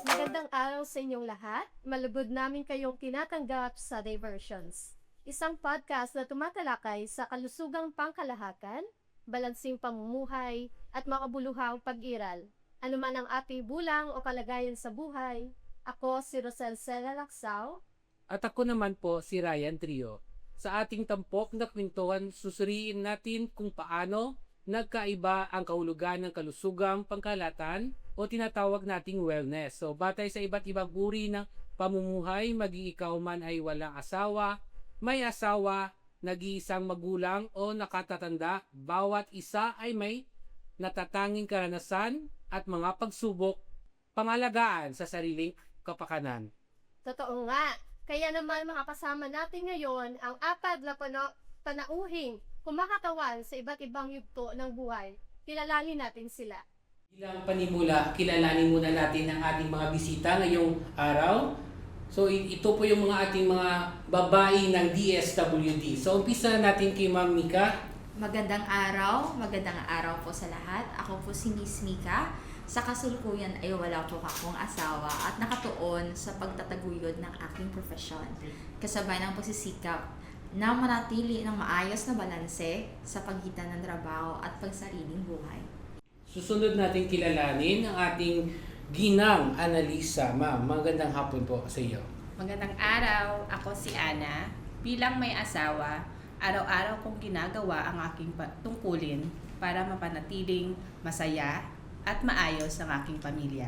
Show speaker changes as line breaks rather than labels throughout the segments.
Magandang araw sa inyong lahat. Malugod namin kayong tinatanggap sa Diversions, isang podcast na tumatalakay sa kalusugang pangkalahatan, balansing pamumuhay, at makabuluhang pag-iral. Ano man ang ating bulang o kalagayan sa buhay, ako si Rosel Sela Laksao.
At ako naman po si Ryan Trio. Sa ating tampok na kwentuhan, susuriin natin kung paano nagkaiba ang kahulugan ng kalusugang pangkalahatan o tinatawag nating wellness. So, batay sa iba't ibang uri ng pamumuhay, maging ikaw man ay walang asawa, may asawa, nag-iisang magulang o nakatatanda, bawat isa ay may natatanging karanasan at mga pagsubok, pangalagaan sa sariling kapakanan.
Totoo nga. Kaya naman mga kasama natin ngayon ang apat na panauhing kumakatawan sa iba't ibang yugto ng buhay. Kilalanin natin sila.
Bilang panimula, kilalanin muna natin ang ating mga bisita ngayong araw. So ito po yung mga ating mga babae ng DSWD. So umpisa natin kay Ma'am Mika.
Magandang araw po sa lahat. Ako po si Miss Mika. Sa kasalukuyan ay wala po akong asawa at nakatuon sa pagtataguyod ng aking profesyon. Kasabay ng pagsisikap na manatili ng maayos na balanse sa pagitan ng trabaho at pagsariling buhay.
Susunod natin kilalanin ang ating ginang Analisa. Ma'am, magandang hapon po sa iyo.
Magandang araw, ako si Ana. Bilang may asawa, araw-araw kong ginagawa ang aking tungkulin para mapanatiling masaya at maayos ang aking pamilya.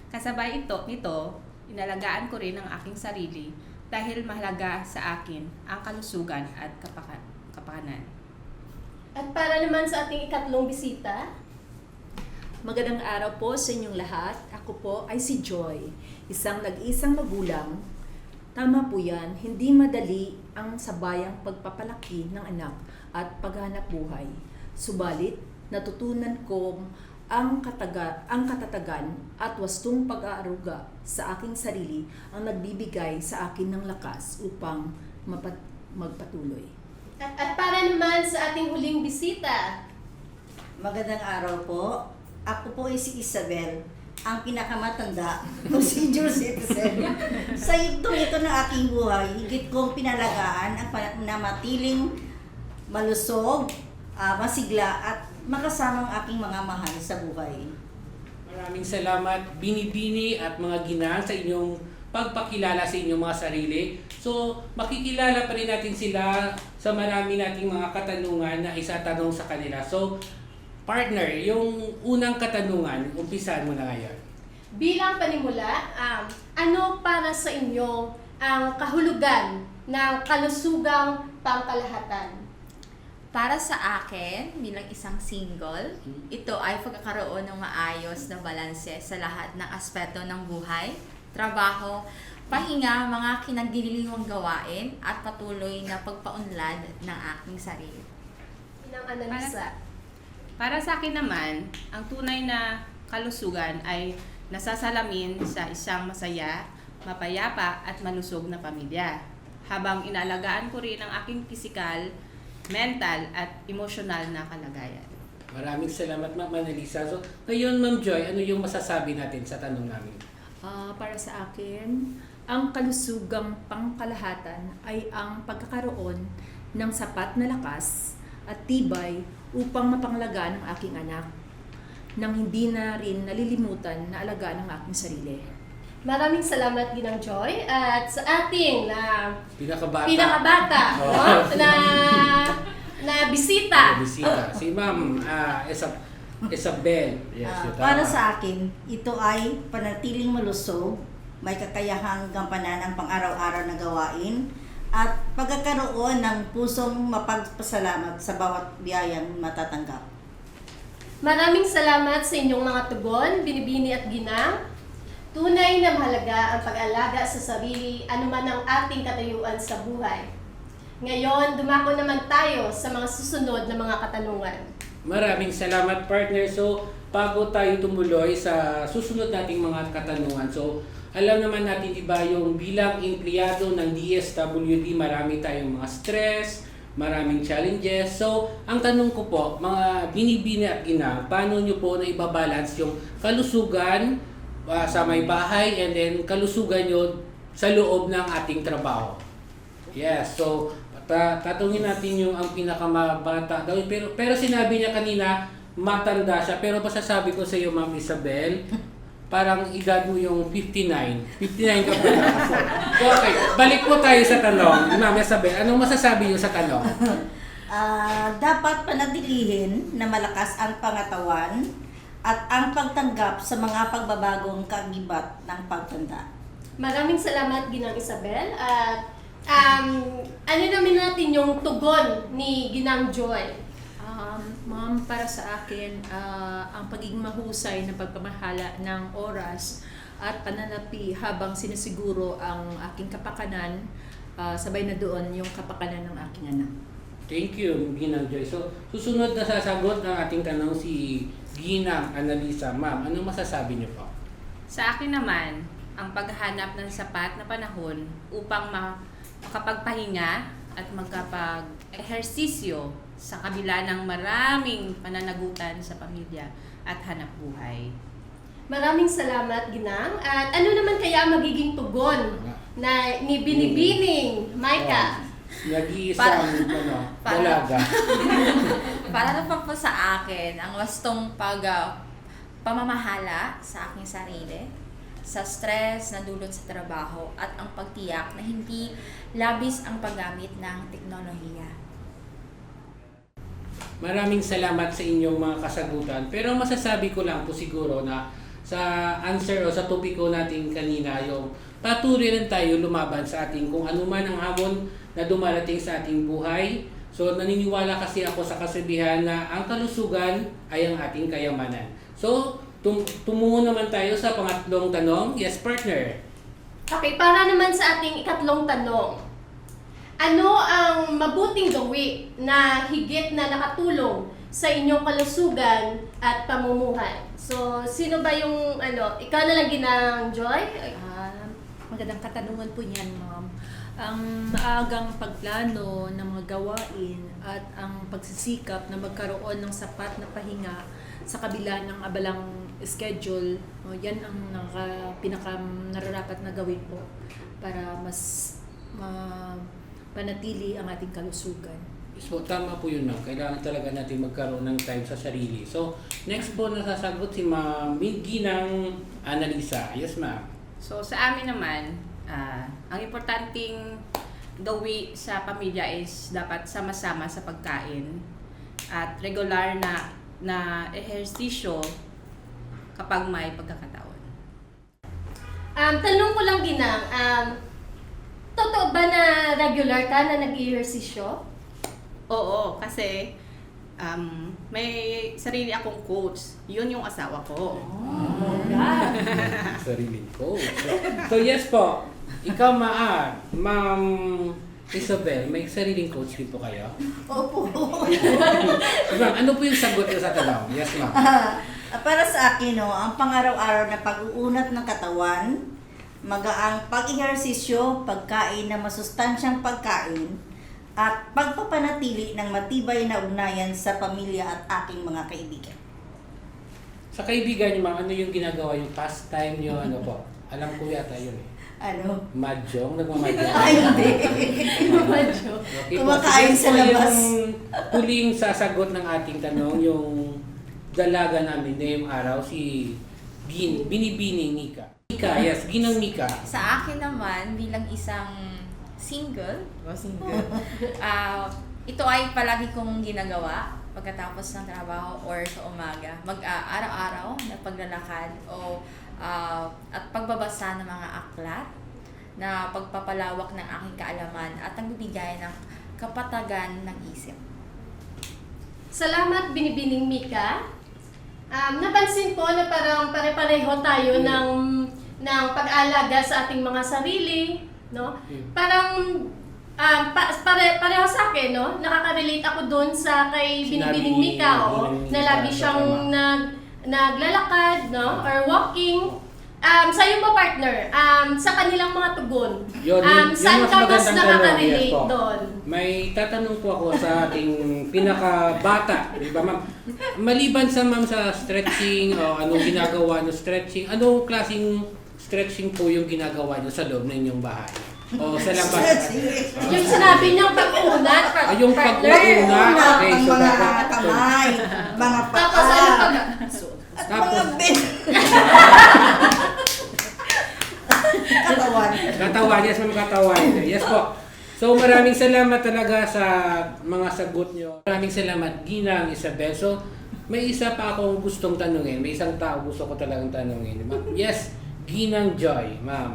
Kasabay nito, inalagaan ko rin ang aking sarili dahil mahalaga sa akin ang kalusugan at kapakanan.
At para naman sa ating ikatlong bisita,
Magandang araw po sa inyong lahat. Ako po ay si Joy, isang nag-isang magulang. Tama po yan, hindi madali ang sabayang pagpapalaki ng anak at paghanap buhay. Subalit, natutunan ko ang katatagan at wastong pag-aaruga sa aking sarili ang nagbibigay sa akin ng lakas upang magpatuloy.
at para naman sa ating huling bisita,
Magandang araw po. Ako po ay si Isabel, ang pinakamatanda o senior citizen. Sa ito ng aking buhay, higit kong pinalagaan ang panamatiling malusog, masigla at makasama ang aking mga mahal sa buhay.
Maraming salamat, Binibini at mga ginang sa inyong pagpakilala sa inyong mga sarili. So, makikilala pa rin natin sila sa marami nating mga katanungan na isatanong sa kanila. So, partner, yung unang katanungan, umpisahan mo na ngayon.
bilang panimula, ano para sa inyo ang kahulugan ng kalusugang pangkalahatan?
Para sa akin, bilang isang single, ito ay pagkakaroon ng maayos na balanse sa lahat ng aspeto ng buhay, trabaho, pahinga, mga kinagdiriwang gawain, at patuloy na pagpaunlad ng aking sarili.
Inang Analisa.
Para sa akin naman, ang tunay na kalusugan ay nasasalamin sa isang masaya, mapayapa at malusog na pamilya. Habang inaalagaan ko rin ang aking pisikal, mental at emosyonal na kalagayan.
Maraming salamat, Ma'am Analisa. So, ngayon, Ma'am Joy, ano yung masasabi natin sa tanong namin?
Para sa akin, ang kalusugang pangkalahatan ay ang pagkakaroon ng sapat na lakas at tibay upang mapangalagaan ang aking anak nang hindi na rin nalilimutan na alagaan ang aking sarili.
Maraming salamat, Ginang Joy, at sa ating
Pinakabata.
no? na bisita.
Bisita. Si Ma'am Isabel. Yes, ito.
Para sa akin, ito ay panatiling malusog, may kakayahang gampanan ang pang-araw-araw na gawain, at pagkakaroon ng pusong mapagpasalamat sa bawat biyayang matatanggap.
Maraming salamat sa inyong mga tugon, Binibini at Ginang. Tunay na mahalaga ang pag-alaga sa sarili, anuman ang ating katayuan sa buhay. Ngayon, dumako naman tayo sa mga susunod na mga katanungan.
Maraming salamat, partner. So, bago tayo tumuloy sa susunod nating mga katanungan. So, alam naman natin, iba yung bilang empleyado ng DSWD, marami tayong mga stress, maraming challenges. So, ang tanong ko po, mga binibini at ginang, paano nyo po na ibabalance yung kalusugan sa may bahay and then kalusugan nyo sa loob ng ating trabaho? Yes, so tatungin natin yung ang pinakamabata daw. Pero sinabi niya kanina, matanda siya. Pero masasabi ko sa iyo, Ma'am Isabel, parang edad mo yung 59. 59 ka pala. So, okay, balik po tayo sa tanong. Ma'am Isabel, anong masasabi niyo sa tanong?
Dapat panatilihin na malakas ang pangatawan at ang pagtanggap sa mga pagbabagong kaagibat ng pagtanda.
Maraming salamat, Ginang Isabel. At ano namin natin yung tugon ni Ginang Joy?
Ma'am, para sa akin, ang pagiging mahusay na pagpamahala ng oras at pananapi habang sinisiguro ang aking kapakanan, sabay na doon yung kapakanan ng aking anak.
Thank you, Ginang Joy. So, susunod na sasagot ng ating tanong si Ginang Annalisa. Ma'am, anong masasabi niyo po?
Sa akin naman, ang paghahanap ng sapat na panahon upang makapagpahinga at magkapag-ehersisyo sa kabila ng maraming pananagutan sa pamilya at hanap buhay.
Maraming salamat, Ginang. At ano naman kaya ang magiging tugon na ni Binibining Micah?
Nag-iisang dalaga.
Para naman po sa akin, ang wastong pamamahala sa aking sarili, sa stress na dulot sa trabaho at ang pagtiyak na hindi labis ang paggamit ng teknolohiya.
Maraming salamat sa inyong mga kasagutan. Pero masasabi ko lang po siguro na sa answer o sa topiko natin kanina, yung patuloy rin tayo lumaban sa ating kung ano man ang hamon na dumarating sa ating buhay. So naniniwala kasi ako sa kasabihan na ang kalusugan ay ang ating kayamanan. So tumungo naman tayo sa pangatlong tanong. Yes, partner.
Okay, para naman sa ating ikatlong tanong. Ano ang mabuting gawi na higit na nakatulong sa inyong kalusugan at pamumuhay? So, sino ba yung, ikaw na lang, Ginang Joy?
Magandang katanungan po yan, ma'am. Ang maagang pagplano ng mga gawain at ang pagsisikap na magkaroon ng sapat na pahinga sa kabila ng abalang schedule, yan ang nararapat na gawin po para mas panatili ang ating kalusugan.
So tama po yun, ma'am. Kailangan talaga natin magkaroon ng time sa sarili. So next po nasasagot si Ma'am Ginang Annalisa. Yes, ma'am.
So sa amin naman, ang importanteng gawi sa pamilya is dapat sama-sama sa pagkain at regular na ehersisyo kapag may pagkakataon.
Tanong ko lang, Ginang, totoo ba na regular ka na nag-ehersisyo?
Oo, kasi may sarili akong coach. Yun yung asawa ko.
Sariling ko. So yes po. Ikaw, Ma'am Isabel, may sariling coach din po kayo?
Opo.
Ma'am, ano po yung sagot niyo sa tanong? Yes, ma'am.
Para sa akin, ang pang-araw-araw na pag-uunat ng katawan, magaang pag-ehersisyo, pagkain na masustansyang pagkain, at pagpapanatili ng matibay na ugnayan sa pamilya at aking mga kaibigan.
Sa kaibigan niyo, ma'am, ano yung ginagawa yung pastime niyo? Ano po? Alam ko yata yun eh. Mahjong? Nagmamahjong?
Ay, hindi.
Okay,
Kumakain sa labas.
Yung huling sasagot ng ating tanong, yung dalaga namin ngayong araw, si Binibining Mika. Mika, yes, Ginang Mika.
Sa akin naman, bilang isang single, ito ay palagi kong ginagawa pagkatapos ng trabaho or sa umaga. Araw-araw na paglalakad at pagbabasa ng mga aklat na pagpapalawak ng aking kaalaman at nagbibigay ng kapatagan ng isip.
Salamat, Binibining Mika. Napansin ko na parang pare-pareho tayo ng pag-alaga sa ating mga sarili, no? Parang pareho sa akin, no? Nakaka-relate ako doon sa kay Binibining Mika, na lagi siyang naglalakad, no? Or walking. Sa'yo ba, partner? Sa kanilang mga tugon,
Yun
saan
mas
ka mas
magandang tanong,
nakaka-relate
yes po.
doon?
May tatanong po ako sa ating pinakabata, di ba ma'am? Maliban sa ma'am sa stretching o anong ginagawa nyo stretching, anong klaseng stretching po yung ginagawa nyo sa loob ng inyong bahay? O sa labas?
Yung sinabi niyang pag-unat,
Yung pag-unat. Okay,
Ang
so
mga
dapat-
kamay, mga
Tapos ano
paa,
pag...
at
Tapos-
mga ben. Katawan.
Katawan, yes ma'am, katawan. Yes po. So maraming salamat talaga sa mga sagot nyo. Maraming salamat, Ginang Isabel. So may isa pa akong gustong tanungin. May isang tao gusto ko talagang tanungin. Yes, Ginang Joy, ma'am.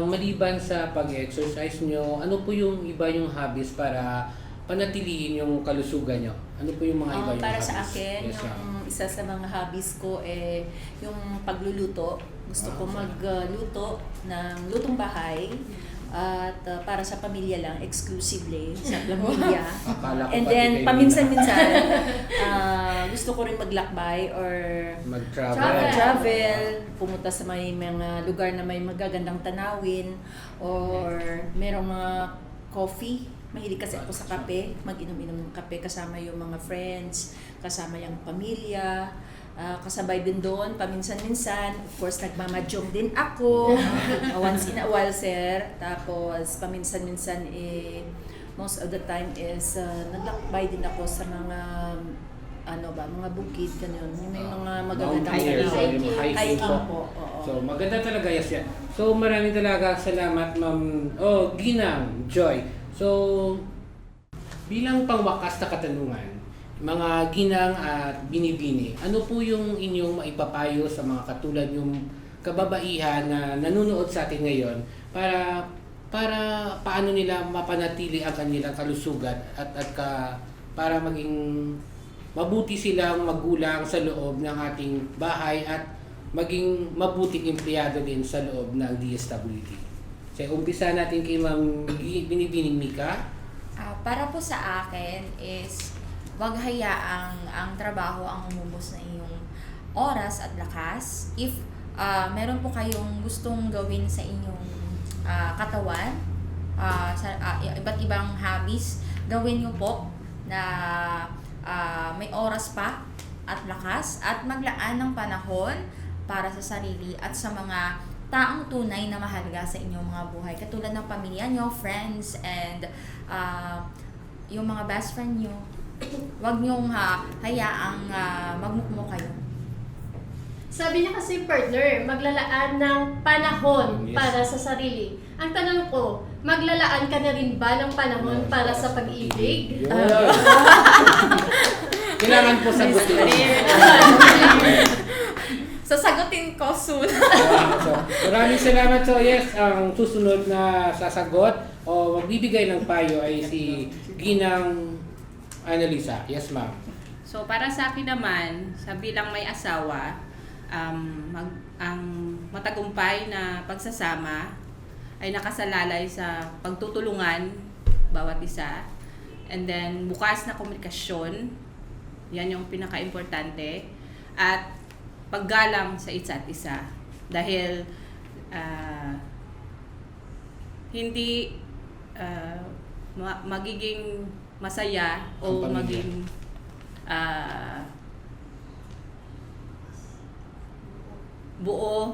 Maliban sa pag-exercise nyo, ano po yung iba yung hobbies para panatilihin yung kalusugan nyo? Ano po yung mga iba yung
Para
hobbies?
sa akin,
Yes, ma'am.
yung isa sa mga hobbies ko yung pagluluto. Gusto ko magluto ng lutong bahay at para sa pamilya lang, exclusively sa pamilya.
Akala ko
And
pati
then,
kayo
paminsan-minsan, gusto ko rin maglakbay or
mag-travel.
travel, pumunta sa may mga lugar na may magagandang tanawin or merong mga coffee. Mahilig kasi ako sa kape, mag-inom-inom ng kape kasama yung mga friends, kasama yung pamilya. Kasabay din doon, paminsan-minsan. Of course, nagmamadyong din ako. Once in a while, sir. Tapos, paminsan-minsan, most of the time is naglakbay din ako sa mga mga bukid, ganyan. May mga magagandang
Mountaineers,
tanawin.
so yung hiking
Hiking
po.
po, oo.
So maganda talaga yes yan. So maraming talaga salamat ma'am. Oh, Ginang Joy. So bilang pangwakas na katanungan, mga ginang at binibini, ano po yung inyong maipapayo sa mga katulad yung kababaihan na nanonood sa atin ngayon para paano nila mapanatili ang kanilang kalusugan at para maging mabuti silang magulang sa loob ng ating bahay at maging mabuting empleyado din sa loob ng DSWD. So umpisa natin kay Ma'am Binibining Mika.
Para po sa akin is wag hayaang ang trabaho ang umubos na iyong oras at lakas. If meron po kayong gustong gawin sa inyong katawan, iba't ibang hobbies, gawin nyo po na may oras pa at lakas at maglaan ng panahon para sa sarili at sa mga taong tunay na mahalaga sa inyong mga buhay. Katulad ng pamilya nyo, friends, and yung mga best friend nyo. Huwag nyong hayaang magmukmo kayo.
Sabi niya kasi, partner, maglalaan ng panahon
Yes.
para sa sarili. Ang tanong ko, maglalaan ka na rin ba ng panahon para sa pag-ibig?
Yun. Kailangan po sagutin.
Sasagutin ko soon.
So, maraming salamat. So yes, ang susunod na sasagot o magbibigay ng payo ay si Ginang Annalisa. Yes, ma'am.
So para sa akin naman, sa bilang may asawa, ang matagumpay na pagsasama ay nakasalalay sa pagtutulungan bawat isa. And then bukas na komunikasyon, yan yung pinaka-importante. At paggalang sa isa't isa. Dahil hindi magiging masaya o
Ang pamilya.
maging buo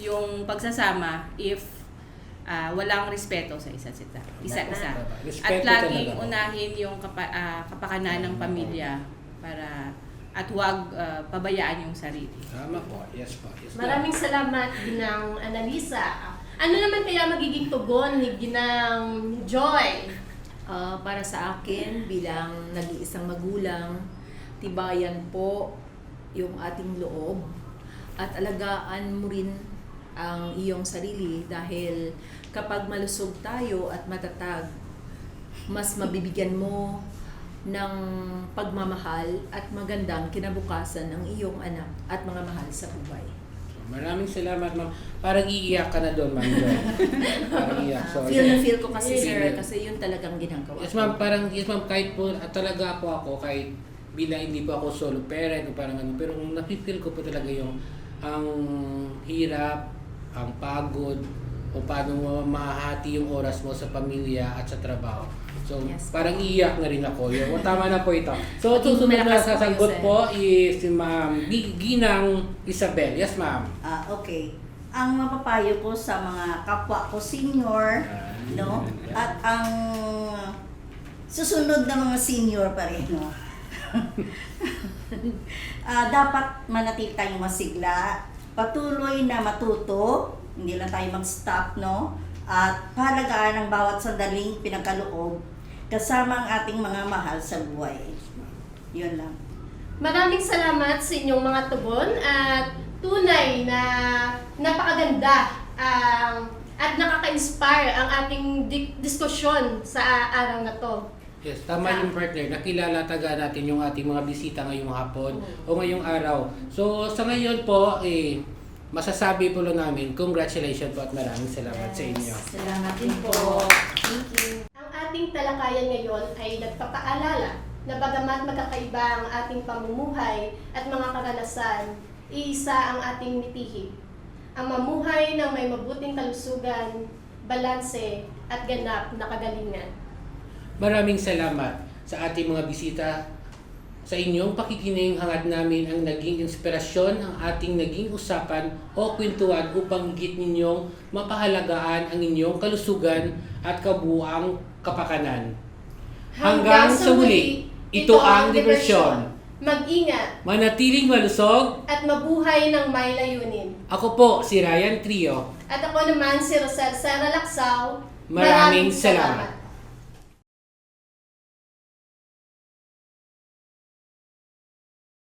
yung pagsasama if walang respeto sa isa't isa.
Respeto
At laging
talaga.
unahin yung kapakanan ng pamilya para at huwag pabayaan yung sarili.
Tama po. Yes po. Yes, ma'am.
Maraming salamat, Ginang Annalisa. Ano naman kaya magiging tugon ni Ginang Joy?
Para sa akin, bilang nag-iisang magulang, tibayan po yung ating loob at alagaan mo rin ang iyong sarili dahil kapag malusog tayo at matatag, mas mabibigyan mo ng pagmamahal at magandang kinabukasan ng iyong anak at mga mahal sa buhay.
Maraming salamat, ma'am. Parang iiyak ka na doon, ma'am Joy. Parang iiyak. So,
Feel na feel ko kasi, sir,
Feel.
kasi yun talagang ginagawa
Yes,
ko.
ma'am. Parang, yes, ma'am. Kahit po, talaga po ako, kahit bilang hindi po ako solo parent o parang ano, pero napipil ko po talaga yung ang hirap ang pagod, o paano mo mahati yung oras mo sa pamilya at sa trabaho. So,
Yes.
parang iiyak na rin ako. Yung, tama na po ito. So,
Maging
susunod na
malakas po
sasagot
kayo, sir.
po is si Ma'am Ginang Isabel. Yes, ma'am.
Okay. Ang mapapayo ko sa mga kapwa ko senior, no? At ang susunod na mga senior pa rin, no? Dapat manatili tayong masigla, patuloy na matuto, hindi lang tayo mag-stop, no? At pahalagaan ang bawat sandaling pinagkaloob kasama ang ating mga mahal sa buhay. Yun lang.
Maraming salamat sa inyong mga tugon at tunay na napakaganda at nakaka-inspire ang ating diskusyon sa araw na to.
Yes, tama yung partner. Nakilala taga natin yung ating mga bisita ngayong hapon o ngayong araw. So, sa ngayon po, masasabi po lang namin, congratulations po at maraming salamat sa inyo.
Salamat din po.
Thank you. Ang ating talakayan ngayon ay nagpapaalala na bagamat magkakaiba ang ating pamumuhay at mga karanasan, iisa ang ating mitihid. Ang mamuhay ng may mabuting kalusugan, balanse at ganap na kagalingan.
Maraming salamat sa ating mga bisita. Sa inyong pakikinig, hangad namin ang naging inspirasyon ang ating naging usapan o kwentuhan upang higit ninyong mapahalagaan ang inyong kalusugan at kabuuang kapakanan. Hanggang sa muli, ito ang Diversyon.
Mag-ingat
Manatiling malusog.
at mabuhay ng may layunin.
Ako po si Ryan Trio.
At ako naman si Rosel Serra Laksao.
Maraming salamat.